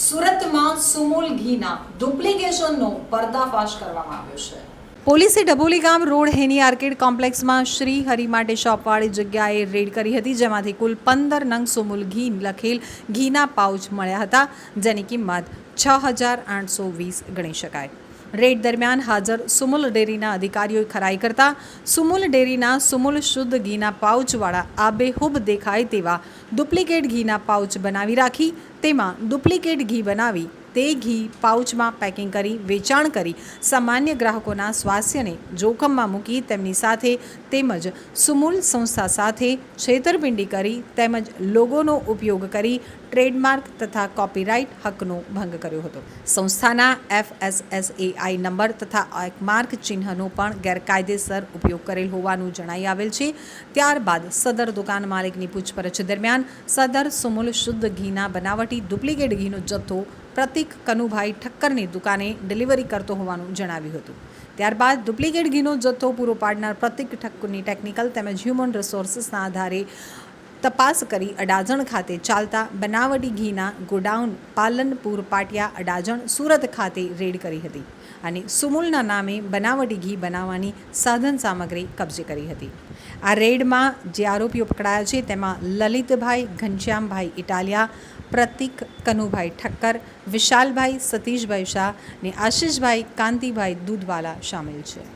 સુરતમાં સુમુલ ઘીના ડુપ્લિકેશનનો પર્દાફાશ કરવામાં આવ્યો છે. પોલીસે ડભોલી ગામ રોડ હેની આર્કેડ કોમ્પ્લેક્સમાં શ્રી હરિ માટે શોપવાળી જગ્યાએ રેડ કરી હતી, જેમાંથી કુલ 15 નંગ સુમુલ ઘી લખેલ ઘીના પાઉચ મળ્યા હતા, જેની કિંમત 6,820 ગણી શકાય. રેડ દરમિયાન હાજર સુમુલ ડેરીના અધિકારીઓએ ખરાઈ કરતા સુમુલ ડેરીના સુમુલ શુદ્ધ ઘીના પાઉચવાળા આબેહૂબ દેખાય તેવા ડુપ્લિકેટ ઘીના પાઉચ બનાવી રાખી તેમાં ડુપ્લિકેટ ઘી બનાવી તે ઘી પાઉચમાં પેકિંગ કરી વેચાણ કરી સામાન્ય ગ્રાહકોના સ્વાસ્થ્યને જોખમમાં મૂકી તેમની સાથે તેમજ સુમુલ સંસ્થા સાથે છેતરપિંડી કરી તેમજ લોગોનો ઉપયોગ કરી ટ્રેડમાર્ક તથા કોપીરાઇટ હકનો ભંગ કર્યો હતો. સંસ્થાના FSSAI નંબર તથા માર્ક ચિહ્નનો પણ ગેરકાયદેસર ઉપયોગ કરેલ હોવાનું જણાઈ આવેલ છે. ત્યારબાદ સદર દુકાન માલિકની પૂછપરછ દરમિયાન સદર સુમુલ શુદ્ધ ઘીના બનાવટી ડુપ્લિકેટ ઘીનો જથ્થો પ્રતિક કનુભાઈ ઠક્કરની દુકાને ડિલિવરી કરતો હોવાનું જણાવ્યું હતું. ત્યારબાદ ડુપ્લિકેટ ઘીનો જથ્થો પૂરો પાડનાર પ્રતિક ઠક્કરની ટેકનિકલ તેમજ હ્યુમન રિસોર્સિસના આધારે તપાસ કરી અડાજણ ખાતે ચાલતા બનાવટી ઘીના ગોડાઉન પાલનપુર પાટિયા અડાજણ સુરત ખાતે રેડ કરી હતી અને સુમુલના નામે બનાવટી ઘી બનાવવાની સાધન સામગ્રી કબજે કરી હતી. આ રેડમાં જે આરોપીઓ પકડાયા છે તેમાં લલિતભાઈ ઘનશ્યામભાઈ ઇટાલિયા, પ્રતિક કનુભાઈ ઠક્કર, વિશાલભાઈ સતીશભાઈ શાહ અને આશીષભાઈ કાંતિભાઈ દૂધવાલા સામેલ છે.